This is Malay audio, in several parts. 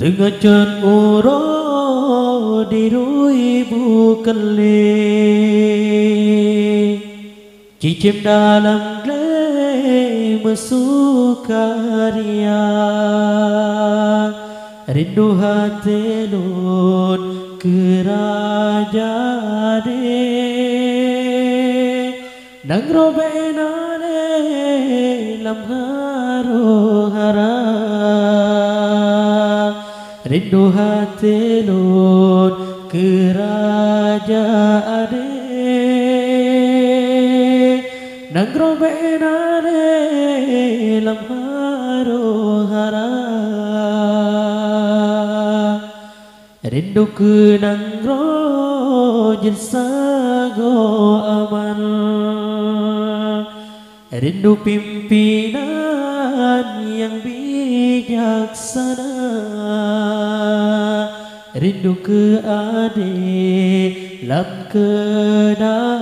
Tengah chân uro đi ruồi bu kali chỉ chim dalam glai mesukaria rindu hati lun kerajaan nang robenane lam haru hara rindu hati lun kerajaan nang robenane lam haru hara rindu ke nang rojin sago aman rindu pimpinan yang bijaksana rindu ke adik lam kedamaian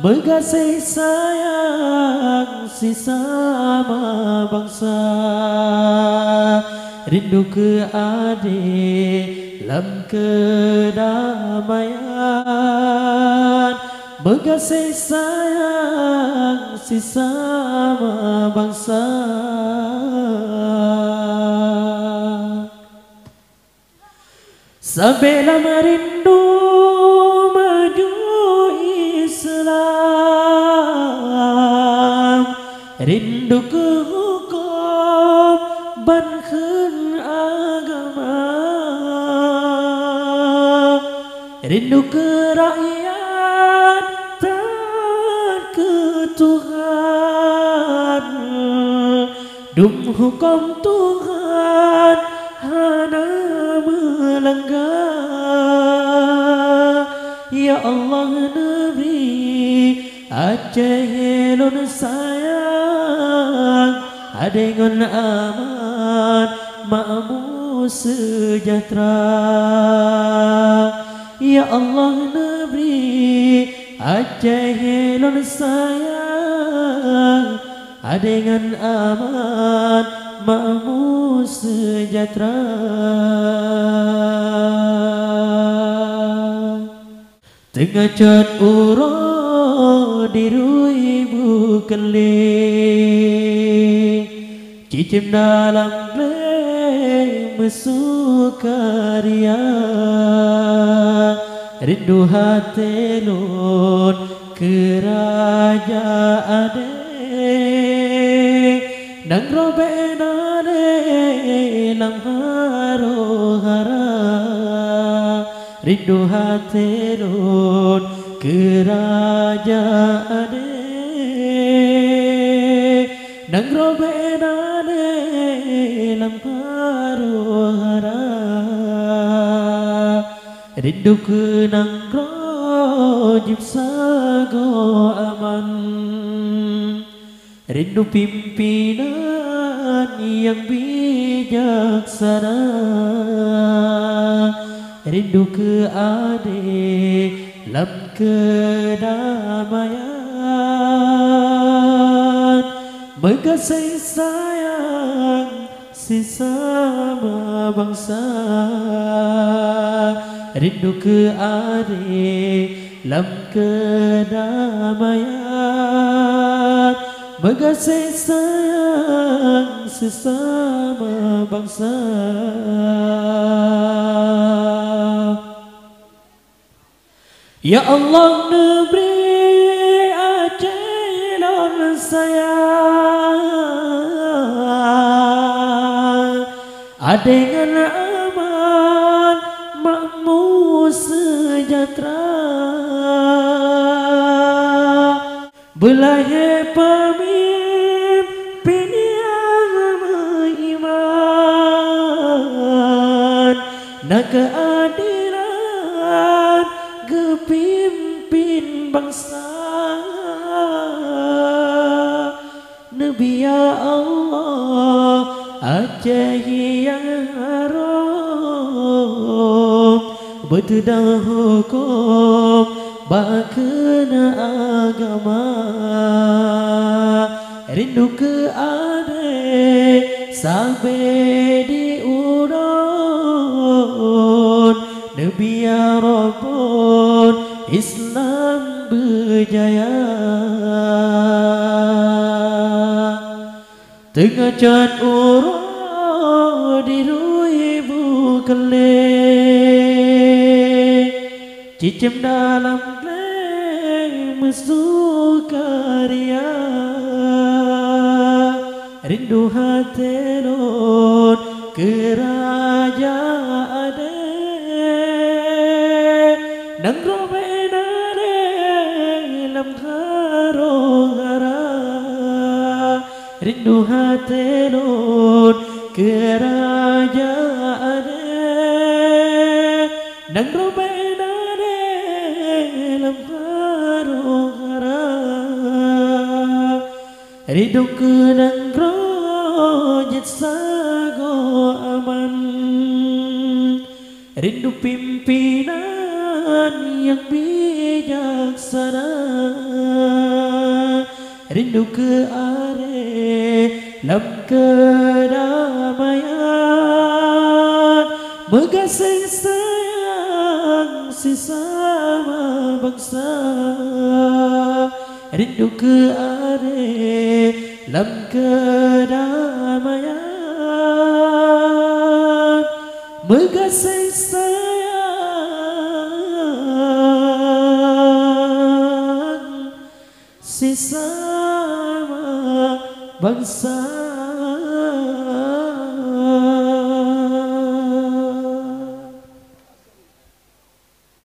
berkasih sayang sesama bangsa rindu ke adik lam kedamaian berkasih sayang sesama bangsa. Sambil merindu maju Islam rindu ke hukum banken agama rindu ke rakyat taat ke Tuhan dum hukum Tuhan hana melanggar. Ya Allah Nabi Aceh lun sayang adengon aman makmu sejahtera. Ya Allah Nabi Aceh lun sayang adengon aman makmu sejahtera. Tengah cat uro di ruibu kali cicim dalam glai mesukaria rindu hati lun kerajaan nang robenane lam haru hara rindu hati lun kerajaan nang robenane lam haru hara rindu ke nang rojib sago aman rindu pimpinan yang bijaksana rindu ke adik lam kedamaian berkasih sayang sesama bangsa rindu ke adik lam kedamaian berkasih sayang sesama bangsa. Ya Allah Negeri Aceh lun sayang adengan aman makmu sejahtera belahe pemimpin yang beriman nak keadilan kepimpin bangsa Nabi ya Allah Aceh yang haram bertedah hukum bakena agama rindu ke adik sampai diurun Nabi ya Rabbun Islam berjaya tengah cat urut dirui bukale cicim dalam kleng mesuk karya rindu hati nun kerajaan nang robena dalam harongara rindu hati nun kerajaan nang robena dalam harongara rindu kenang rojit sago aman rindu pimpinan yang bijaksana rindu ke dalam kedamaian megasing sayang sesama bangsa rindu ke dalam kedamaian megasing sayang sesama bangsa